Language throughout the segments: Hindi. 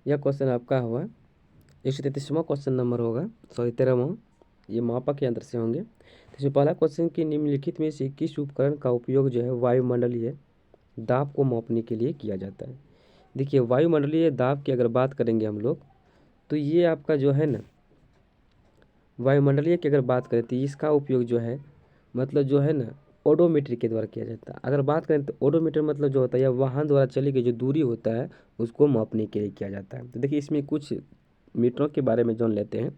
यह क्वेश्चन आपका हुआ 133वां क्वेश्चन नंबर होगा, सॉरी 13वां। ये मापक यंत्र से होंगे। तो इसमें पहला क्वेश्चन कि निम्नलिखित में से किस उपकरण का उपयोग जो है वायुमंडलीय दाब को मापने के लिए किया जाता है। देखिए वायुमंडलीय दाब की अगर बात करेंगे हम लोग, तो ये आपका जो है ना, वायुमंडलीय की अगर बात करें तो इसका उपयोग जो है मतलब जो है ना ओडोमीटर के द्वारा किया जाता है। अगर बात करें तो ओडोमीटर मतलब जो होता है या वाहन द्वारा चली गई जो दूरी होता है उसको मापने के लिए किया जाता है। तो देखिए इसमें कुछ मीटरों के बारे में जान लेते हैं।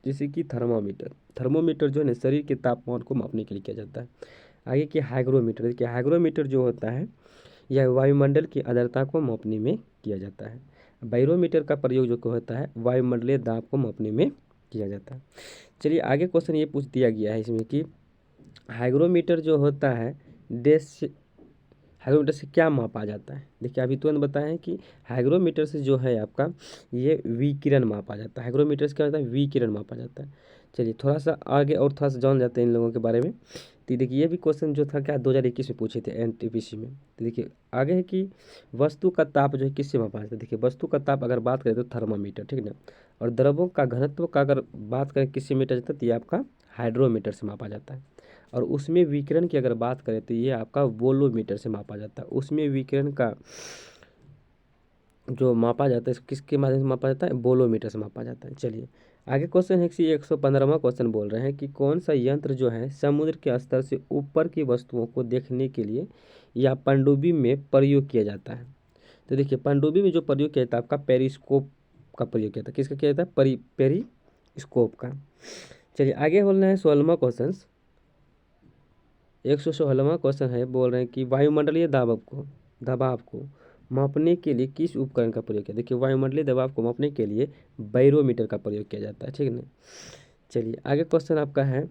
जैसे कि थर्मामीटर, थर्मोमीटर जो है ना शरीर के तापमान को मापने के लिए किया जाता है। आगे कि हाइग्रोमीटर, देखिए हाइग्रोमीटर जो होता है यह वायुमंडल की आर्द्रता को मापने में किया जाता है। बैरोमीटर का प्रयोग जो होता है वायुमंडलीय दाब को मापने में किया जाता है। चलिए आगे क्वेश्चन ये पूछ दिया गया है इसमें कि हाइग्रोमीटर जो होता है हाइग्रोमीटर से क्या मापा जाता है। देखिए अभी तुरंत बताएं कि हाइग्रोमीटर से जो है आपका ये विकिरण मापा जाता है। हाइग्रोमीटर से क्या होता है, विकिरण मापा जाता है। चलिए थोड़ा सा आगे और थोड़ा सा जान जाते हैं इन लोगों के बारे में। तो देखिए ये भी क्वेश्चन जो था क्या 2021 में पूछे थे एनटीपीसी में। तो देखिए आगे है कि वस्तु का ताप जो है किससे मापा जाता है। देखिए वस्तु का ताप अगर बात करें तो थर्मामीटर, ठीक है ना। और द्रवों का घनत्व का अगर बात करें किससे मीटर जाता है तो ये आपका हाइड्रोमीटर से मापा जाता है। और उसमें विकिरण की अगर बात करें तो ये आपका वोलोमीटर से मापा जाता है। उसमें विकिरण का जो मापा जाता है किसके माध्यम से मापा जाता है, वोलोमीटर से मापा जाता है। चलिए आगे क्वेश्चन है कि 115वां क्वेश्चन बोल रहे हैं कि कौन सा यंत्र जो है समुद्र के स्तर से ऊपर की वस्तुओं को देखने के लिए या पनडुब्बी में प्रयोग किया जाता है। तो देखिए पनडुब्बी में जो प्रयोग किया जाता है आपका पेरिस्कोप का प्रयोग किया जाता है। किसका किया जाता है, पेरिस्कोप का। चलिए आगे बोल रहे हैं 16वां क्वेश्चन। 116वां क्वेश्चन है, बोल रहे हैं कि वायुमंडलीय दबाव को मापने के लिए किस उपकरण का प्रयोग किया। देखिए वायुमंडलीय दबाव को मापने के लिए बैरोमीटर का प्रयोग किया जाता है, ठीक है ना। चलिए आगे क्वेश्चन आपका है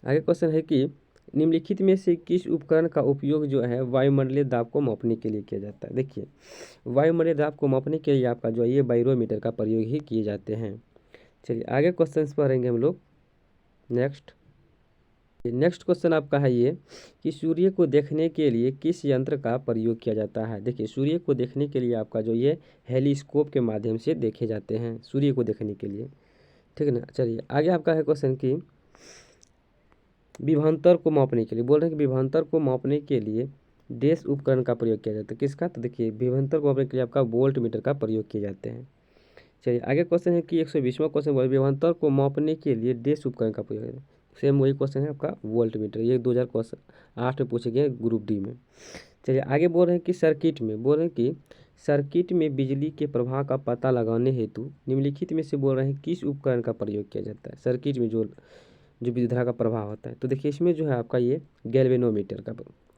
आगे क्वेश्चन है कि निम्नलिखित में से किस उपकरण का उपयोग जो है वायुमंडलीय दाब को मापने के लिए किया जाता है। देखिए वायुमंडलीय दाब को मापने के लिए आपका जो है ये बैरोमीटर का प्रयोग ही किए जाते हैं। चलिए आगे क्वेश्चन पढ़ेंगे हम लोग। नेक्स्ट क्वेश्चन आपका है ये कि सूर्य को देखने के लिए किस यंत्र का प्रयोग किया जाता है। देखिए सूर्य को देखने के लिए आपका जो ये हेलीस्कोप के माध्यम से देखे जाते हैं सूर्य को देखने के लिए, ठीक है ना। चलिए आगे आपका है क्वेश्चन कि विभवांतर को मापने के लिए बोल रहे हैं कि विभवांतर को मापने के लिए डैश उपकरण का प्रयोग किया जाता है। किसका, तो देखिए विभवांतर को मापने के लिए आपका वोल्ट मीटर का प्रयोग किए जाते हैं। चलिए आगे क्वेश्चन है कि 120वां क्वेश्चन बोल विभवांतर को मापने के लिए डैश उपकरण का प्रयोग है। सेम वही क्वेश्चन है आपका वोल्ट मीटर, ये 2008 में पूछे गए ग्रुप डी में। चलिए आगे बोल रहे हैं कि सर्किट में बिजली के प्रवाह का पता लगाने हेतु निम्नलिखित में से बोल रहे हैं किस उपकरण का प्रयोग किया जाता है। सर्किट में जो विद्युत धारा का प्रवाह होता है, तो देखिए इसमें जो है आपका ये गैल्वेनोमीटर का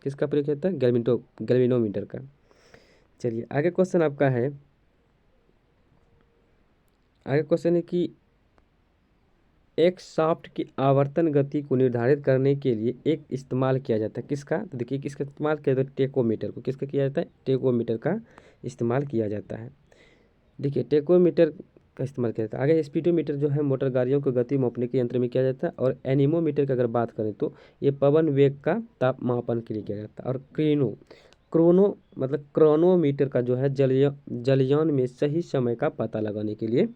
किसका प्रयोग किया जाता है, गैल्वेनोमीटर का। चलिए आगे क्वेश्चन आपका है कि एक शाफ्ट की आवर्तन गति को निर्धारित करने के लिए एक इस्तेमाल किया जाता है। किसका, तो देखिए किसका इस्तेमाल किया जाता है, टेकोमीटर को। किसका किया जाता है, टेकोमीटर का इस्तेमाल किया जाता है। देखिए टेकोमीटर का इस्तेमाल किया जाता है। आगे स्पीडोमीटर जो है मोटर गाड़ियों को गति मापने के यंत्र में किया जाता है। और एनीमोमीटर की अगर बात करें तो ये पवन वेग का ताप मापन के लिए किया जाता है। और क्रोनोमीटर का जो है जलयान में सही समय का पता लगाने के लिए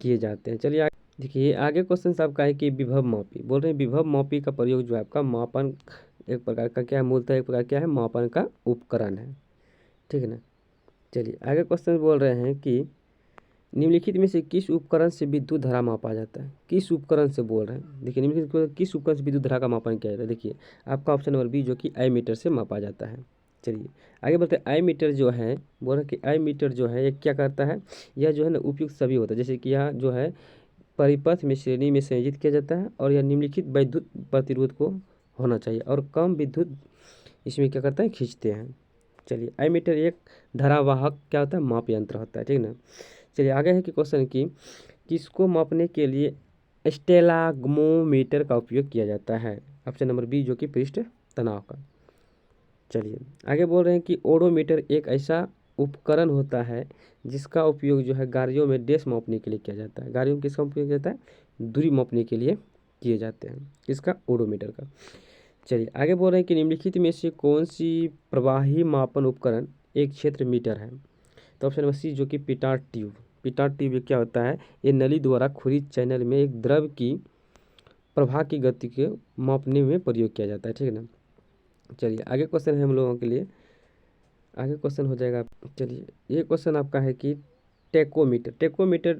किए जाते हैं। चलिए देखिए आगे क्वेश्चन आपका है कि विभव मापी बोल रहे हैं विभव मापी का प्रयोग जो है आपका मापन एक प्रकार का क्या है, मूलतः एक प्रकार क्या है, मापन का उपकरण है, ठीक है ना। चलिए आगे क्वेश्चन बोल रहे हैं कि निम्नलिखित में से किस उपकरण से विद्युत धारा मापा जाता है। किस उपकरण से बोल रहे हैं, देखिए निम्नलिखित किस उपकरण से विद्युत धारा का मापन किया जाता है। देखिए आपका ऑप्शन नंबर बी जो कि आई मीटर से मापा जाता है। चलिए आगे बोलते हैं आई मीटर जो है, बोल रहे हैं कि आई मीटर जो है ये क्या करता है, यह जो है ना उपयुक्त सभी होता है। जैसे कि यह जो है परिपथ में श्रेणी में संयोजित किया जाता है और यह निम्नलिखित विद्युत प्रतिरोध को होना चाहिए और कम विद्युत इसमें क्या करता है, खींचते हैं। चलिए एमीटर एक धारावाहक क्या होता है, माप यंत्र होता है, ठीक ना। चलिए आगे है कि क्वेश्चन की किसको मापने के लिए स्टेलाग्मोमीटर का उपयोग किया जाता है। ऑप्शन नंबर बी जो कि पृष्ठ तनाव का। चलिए आगे बोल रहे हैं कि ओडोमीटर एक ऐसा उपकरण होता है जिसका उपयोग जो है गाड़ियों में डैश मापने के लिए किया जाता है। गाड़ियों में किसका उपयोग किया जाता है, दूरी मापने के लिए किए जाते हैं। किसका, ओडोमीटर का। चलिए आगे बोल रहे हैं कि निम्नलिखित में से कौन सी प्रवाही मापन उपकरण एक क्षेत्र मीटर है। तो ऑप्शन नंबर सी जो कि पिटार ट्यूब। पिटार ट्यूब ये क्या होता है, ये नली द्वारा खुली चैनल में एक द्रव की प्रवाह की गति के मापने में प्रयोग किया जाता है, ठीक है ना। चलिए आगे क्वेश्चन है हम लोगों के लिए, आगे क्वेश्चन हो जाएगा। चलिए ये क्वेश्चन आपका है कि टेकोमीटर, टेकोमीटर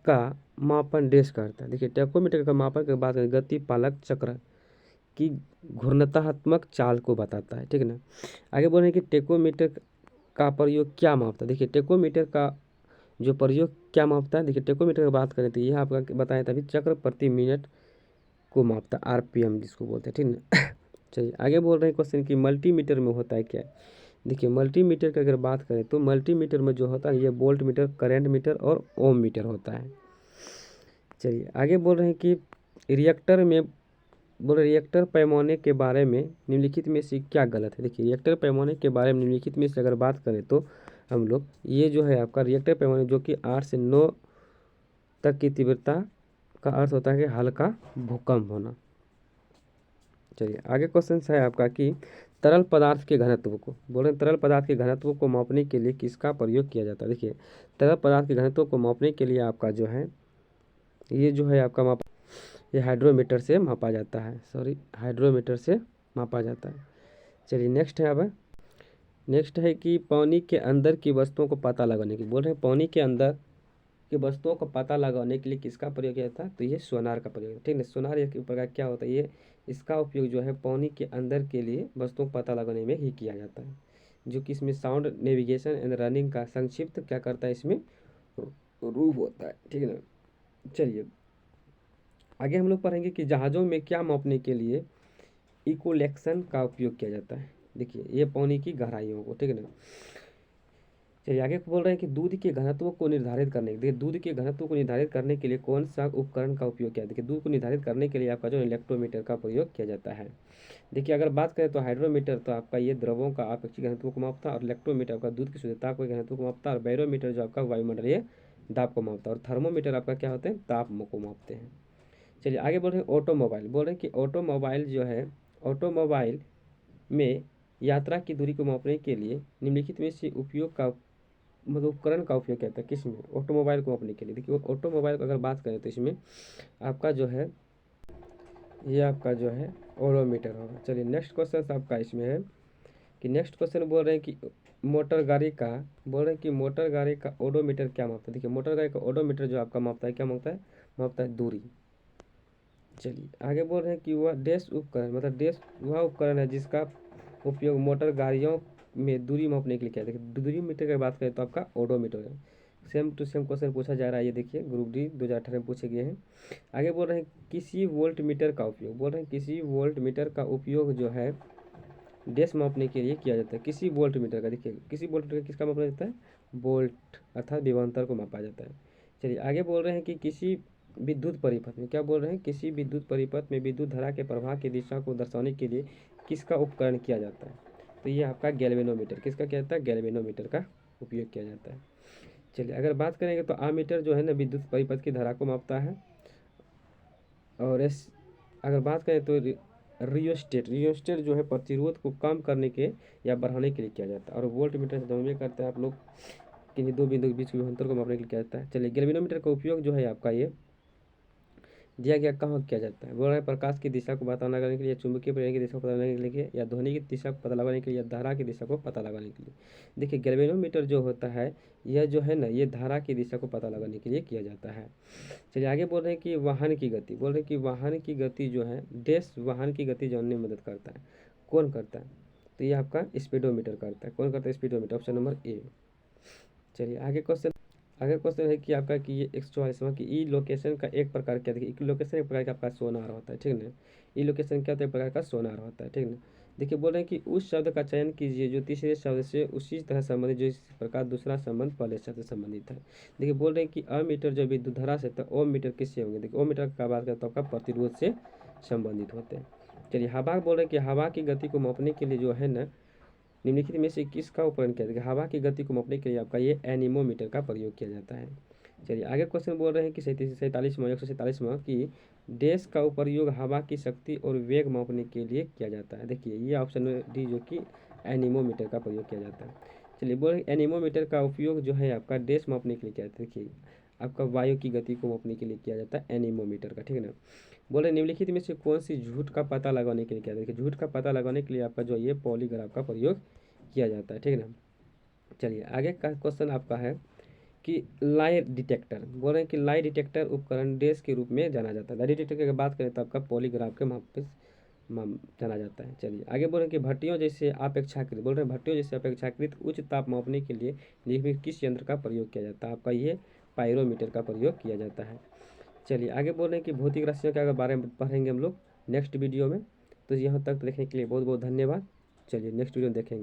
का मापन डैश करता है। देखिए टेकोमीटर का मापन के बाद गति पालक चक्र की घूर्णनात्मक चाल को बताता है, ठीक है ना। आगे बोल रहे हैं कि टेकोमीटर का प्रयोग क्या मापता है। देखिए टेकोमीटर का जो प्रयोग क्या मापता है, देखिए टेकोमीटर की बात करें तो यह आपका बताया था अभी, चक्र प्रति मिनट को मापता है, आरपीएम जिसको बोलते हैं, ठीक ना। चलिए आगे बोल रहे हैं क्वेश्चन कि मल्टीमीटर में होता है क्या। देखिए मल्टीमीटर की अगर बात करें तो मल्टीमीटर में जो होता है ये वोल्ट मीटर, करंट मीटर और ओम मीटर होता है। चलिए आगे बोल रहे हैं कि रिएक्टर में रिएक्टर पैमाने के बारे में निम्नलिखित में से क्या गलत है। देखिए रिएक्टर पैमाने के बारे में निम्नलिखित में से अगर बात करें तो हम लोग ये जो है आपका रिएक्टर पैमाने जो कि 8 से 9 तक की तीव्रता का अर्थ होता है कि हल्का भूकंप होना। चलिए आगे क्वेश्चन है आपका कि तरल पदार्थ के घनत्व को बोल रहे हैं, तरल पदार्थ के घनत्व को मापने के लिए किसका प्रयोग किया जाता है। देखिए तरल पदार्थ के घनत्व को मापने के लिए आपका जो है ये जो है आपका माप ये हाइड्रोमीटर से मापा जाता है, हाइड्रोमीटर से मापा जाता है। चलिए नेक्स्ट है, अब नेक्स्ट है कि पानी के अंदर की वस्तुओं को पता लगाने की बोल रहे हैं, पानी के अंदर की वस्तुओं को पता लगाने के लिए किसका प्रयोग किया जाता है। तो ये सोनार का प्रयोग, ठीक है। सोनार एक प्रकार क्या होता है, ये इसका उपयोग जो है पानी के अंदर के लिए वस्तुओं को पता लगाने में ही किया जाता है, जो कि इसमें साउंड नेविगेशन एंड रनिंग का संक्षिप्त क्या करता है, इसमें रूप होता है, ठीक है ना। चलिए आगे हम लोग पढ़ेंगे कि जहाज़ों में क्या मापने के लिए इकोलेक्शन का उपयोग किया जाता है। देखिए ये पानी की गहराइयों को, ठीक है ना। चलिए आगे बोल रहे हैं कि दूध के घनत्व को निर्धारित करने के लिए, दूध के घनत्व को निर्धारित करने के लिए कौन सा उपकरण का उपयोग किया। देखिए दूध को निर्धारित करने के लिए आपका जो इलेक्ट्रोमीटर का प्रयोग किया जाता है। देखिए अगर बात करें तो हाइड्रोमीटर तो आपका ये द्रवों का आपेक्षिक घनत्व को मापता है, और इलेक्ट्रोमीटर आपका दूध की शुद्धता को घनत्व को मापता है, और बैरोमीटर जो आपका वायुमंडलीय दाब को मापता है, और थर्मोमीटर आपका क्या होते हैं, ताप को मापते हैं। चलिए आगे बोल रहे हैं ऑटोमोबाइल, बोल रहे हैं कि ऑटोमोबाइल जो है, ऑटोमोबाइल में यात्रा की दूरी को मापने के लिए निम्नलिखित में से उपयोग का उपकरण का उपयोग किया जाता है, किसमें, ऑटोमोबाइल को मापने के लिए। देखिए ऑटोमोबाइल को अगर बात करें तो इसमें आपका जो है ये आपका जो है ओडोमीटर होगा। चलिए नेक्स्ट क्वेश्चन आपका इसमें है कि नेक्स्ट क्वेश्चन बोल रहे हैं कि मोटर गाड़ी का, बोल रहे हैं कि मोटर गाड़ी का ओडोमीटर क्या मापता है। देखिए मोटर गाड़ी का ओडोमीटर जो आपका मापता है, क्या मापता है दूरी। चलिए आगे बोल रहे हैं कि वह डैश उपकरण, मतलब डैश वह उपकरण है जिसका उपयोग मोटर गाड़ियों में दूरी मापने के लिए किया। देखिए दूरी मीटर की बात करें तो आपका ओडोमीटर है। सेम टू सेम क्वेश्चन पूछा जा रहा है, ये देखिए ग्रुप डी 2018 में पूछे गए हैं। आगे बोल रहे हैं किसी वोल्ट मीटर का उपयोग, बोल रहे हैं किसी वोल्ट मीटर का उपयोग जो है डैश मापने के लिए किया जाता है। किसी वोल्ट मीटर का, देखिए किसी वोल्ट मीटर किसका मापा जाता है, वोल्ट अर्थात विभवांतर को मापा जाता है। चलिए आगे बोल रहे हैं कि किसी विद्युत परिपथ में, क्या बोल रहे हैं, किसी विद्युत परिपथ में विद्युत धारा के प्रवाह की दिशा को दर्शाने के लिए किसका उपकरण किया जाता है। तो ये आपका गैल्वेनोमीटर, किसका किया जाता है, गैल्वेनोमीटर का उपयोग किया जाता है। चलिए अगर बात करेंगे तो आमीटर जो है ना विद्युत परिपथ की धारा को मापता है, और अगर बात करें तो रियोस्टेट जो है प्रतिरोध को कम करने के या बढ़ाने के लिए किया जाता है, और वोल्ट मीटर से समझ करते हैं आप लोग कि दो बिंदु के बीच के अंतर को मापने के लिए किया जाता है। चलिए गैल्वेनोमीटर का उपयोग जो है आपका ये दिया गया कहाँ किया जाता है, बोल रहे हैं प्रकाश की दिशा को पता लगाने के लिए, चुंबकीय प्रेरण की दिशा को पता लगाने के लिए, या ध्वनि की दिशा को पता लगाने के लिए, या धारा की दिशा को पता लगाने के लिए। देखिए गैल्वेनोमीटर जो होता है यह जो है ना ये धारा की दिशा को पता लगाने के लिए किया जाता है। चलिए आगे बोल रहे हैं कि वाहन की गति, बोल रहे हैं कि वाहन की गति जो है डैश वाहन की गति जानने में मदद करता है, कौन करता है, तो ये आपका स्पीडोमीटर करता है। कौन करता है, स्पीडोमीटर, ऑप्शन नंबर ए। चलिए आगे क्वेश्चन है कि आपका कि ये 144वां कि ई लोकेशन का एक प्रकार क्या, देखिए ई लोकेशन एक प्रकार का आपका सोनार होता है, ठीक है ना। ई लोकेशन क्या होता है, एक प्रकार का सोनार होता है, ठीक है ना। देखिए बोल रहे हैं कि उस शब्द का चयन कीजिए जो तीसरे शब्द से उसी तरह संबंधित जो इस प्रकार दूसरा संबंध पहले शब्द से संबंधित है। देखिए बोल रहे हैं कि अमीटर जो विद्युत धारा से, तो ओम मीटर किससे होंगे। देखिए ओम मीटर का बात करें तो आपका प्रतिरोध से संबंधित होते हैं। चलिए हवा बोल रहे हैं कि हवा की गति को मापने के लिए जो है ना निम्नलिखित में से किसका उपकरण किया जाएगा। हवा की गति को मापने के लिए आपका ये एनीमोमीटर का प्रयोग किया जाता है। चलिए आगे क्वेश्चन बोल रहे हैं कि 47वां 147वां कि डैश का प्रयोग हवा की शक्ति और वेग मापने के लिए किया जाता है। देखिए ये ऑप्शन में डी जो कि एनीमोमीटर का प्रयोग किया जाता है। चलिए बोल रहे एनीमोमीटर का उपयोग जो है आपका डैश मापने के लिए किया जाता है। देखिए आपका वायु की गति को मापने के लिए किया जाता है एनीमोमीटर का, ठीक है ना। बोल रहे निम्नलिखित में से कौन सी झूठ का पता लगाने के लिए किया जाता है। देखिए झूठ का पता लगाने के लिए आपका जो ये पॉलीग्राफ का प्रयोग किया जाता है, ठीक है ना। चलिए आगे का क्वेश्चन आपका है कि लाई डिटेक्टर, बोल रहे हैं कि लाई डिटेक्टर उपकरण डैश के रूप में जाना जाता है। लाई डिटेक्टर की अगर बात करें तो आपका पॉलीग्राफ के माप पे जाना जाता है। चलिए आगे बोल रहे हैं कि भट्टियों जैसे अपेक्षाकृत, बोल रहे हैं भट्टियों जैसे अपेक्षाकृत उच्च ताप मापने के लिए निम्नलिखित किस यंत्र का प्रयोग किया जाता है। आपका ये पायरोमीटर का प्रयोग किया जाता है। चलिए आगे बोल रहे हैं कि भौतिक राशियों के अगर बारे में पढ़ेंगे हम लोग नेक्स्ट वीडियो में। तो यहाँ तक देखने के लिए बहुत बहुत धन्यवाद। चलिए नेक्स्ट वीडियो में देखेंगे।